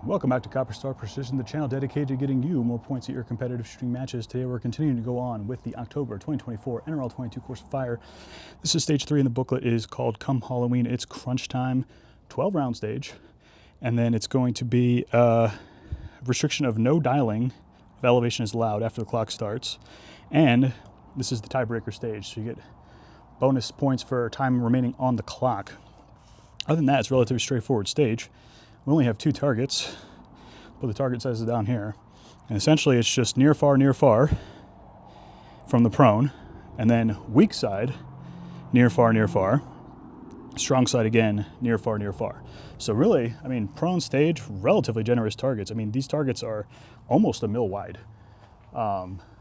Welcome back to Copper Star Precision, the channel dedicated to getting you more points at your competitive shooting matches. Today we're continuing to go on with the October 2024 NRL22 course of fire. This is stage 3 in the booklet. It is called Come Halloween. It's crunch time, 12-round stage, and then it's going to be a restriction of no dialing of elevation is allowed after the clock starts, and this is the tiebreaker stage, so you get bonus points for time remaining on the clock. Other than that, it's a relatively straightforward stage. We only have 2 targets, but the target size is down here. And essentially it's just near, far from the prone, and then weak side, near, far, strong side again, near, far. So really, I mean, prone stage, relatively generous targets. I mean, these targets are almost a mil wide.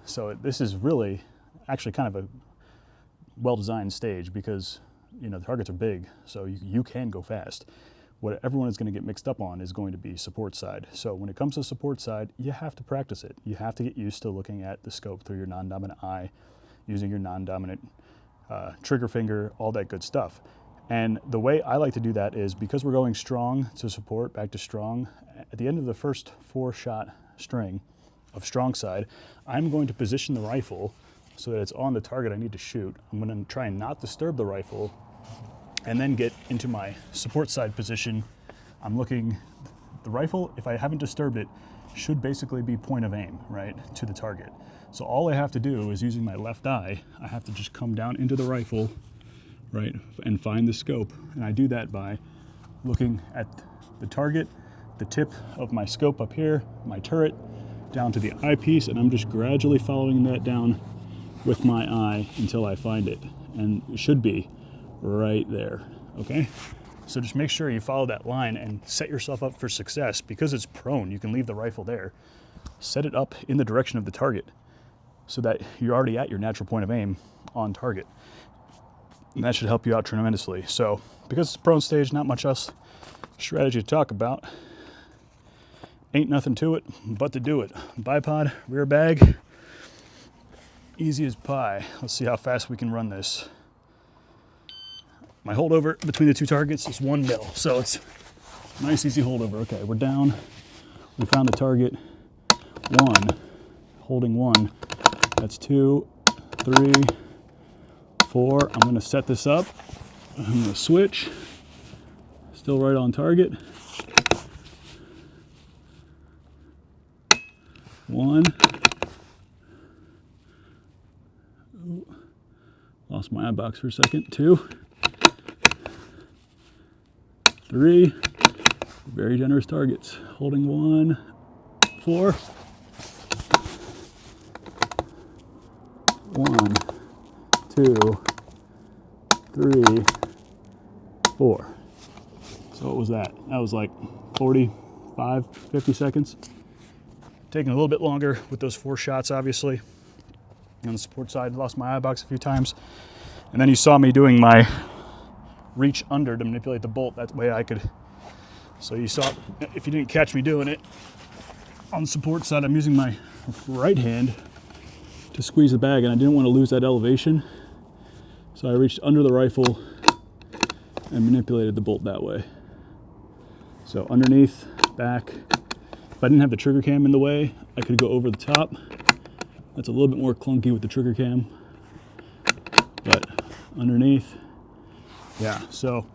So this is really actually kind of a well-designed stage because, you know, the targets are big, so you can go fast. What everyone is going to get mixed up on is going to be support side. So when it comes to support side, you have to practice it. You have to get used to looking at the scope through your non-dominant eye, using your non-dominant trigger finger, all that good stuff. And the way I like to do that is because we're going strong to support, back to strong, at the end of the first 4-shot string of strong side, I'm going to position the rifle so that it's on the target I need to shoot. I'm going to try and not disturb the rifle and then get into my support side position. I'm looking, the rifle, if I haven't disturbed it, should basically be point of aim, right, to the target. So all I have to do is using my left eye, I have to just come down into the rifle, right, and find the scope. And I do that by looking at the target, the tip of my scope up here, my turret, down to the eyepiece, and I'm just gradually following that down with my eye until I find it. And it should be right there, okay? So just make sure you follow that line and set yourself up for success. Because it's prone, you can leave the rifle there. Set it up in the direction of the target so that you're already at your natural point of aim on target. And that should help you out tremendously. So because it's a prone stage, not much else strategy to talk about. Ain't nothing to it but to do it. Bipod, rear bag, easy as pie. Let's see how fast we can run this. My holdover between the 2 targets is 1 mil, so it's a nice, easy holdover. Okay, we're down. We found the target. 1, holding 1. That's 2, 3, 4. I'm going to set this up. I'm going to switch. Still right on target. 1. Ooh. Lost my eye box for a second. 2. 3, very generous targets. Holding 1, 4, 1, 2, 3, 4. So what was that? That was like 45, 50 seconds. Taking a little bit longer with those 4 shots, obviously. On the support side, lost my eye box a few times. And then you saw me doing my reach under to manipulate the bolt. That way I could, so you saw, if you didn't catch me doing it, on the support side I'm using my right hand to squeeze the bag, and I didn't want to lose that elevation, so I reached under the rifle and manipulated the bolt that way. So underneath, back. If I didn't have the trigger cam in the way, I could go over the top. That's a little bit more clunky with the trigger cam, but underneath. Yeah, so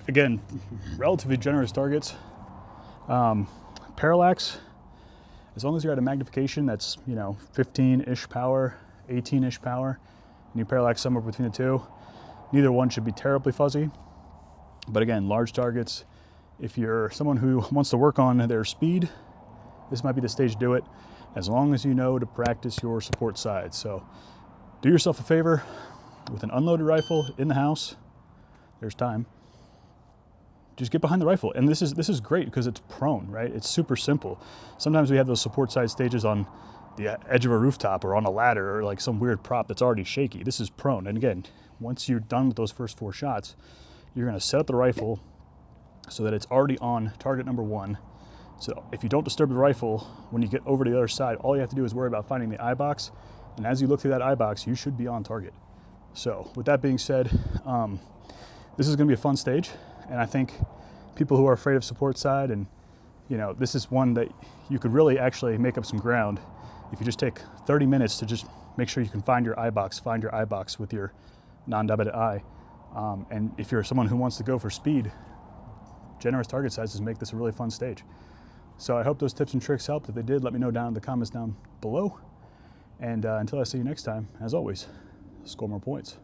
again, relatively generous targets. Parallax, as long as you're at a magnification that's, you know, 15-ish power, 18-ish power, and you parallax somewhere between the 2, neither one should be terribly fuzzy. But again, large targets, if you're someone who wants to work on their speed, this might be the stage to do it, as long as you know to practice your support side. So do yourself a favor. With an unloaded rifle in the house, there's time. Just get behind the rifle. And this is great because it's prone, right? It's super simple. Sometimes we have those support side stages on the edge of a rooftop or on a ladder or like some weird prop that's already shaky. This is prone. And again, once you're done with those first 4 shots, you're going to set up the rifle so that it's already on target number 1. So if you don't disturb the rifle, when you get over to the other side, all you have to do is worry about finding the eye box. And as you look through that eye box, you should be on target. So with that being said, this is going to be a fun stage, and I think people who are afraid of support side and you know, this is one that you could really actually make up some ground if you just take 30 minutes to just make sure you can find your eye box with your non-diabetic eye. And if you're someone who wants to go for speed, generous target sizes make this a really fun stage. So I hope those tips and tricks helped. If they did, let me know down in the comments down below. And until I see you next time, as always, score more points.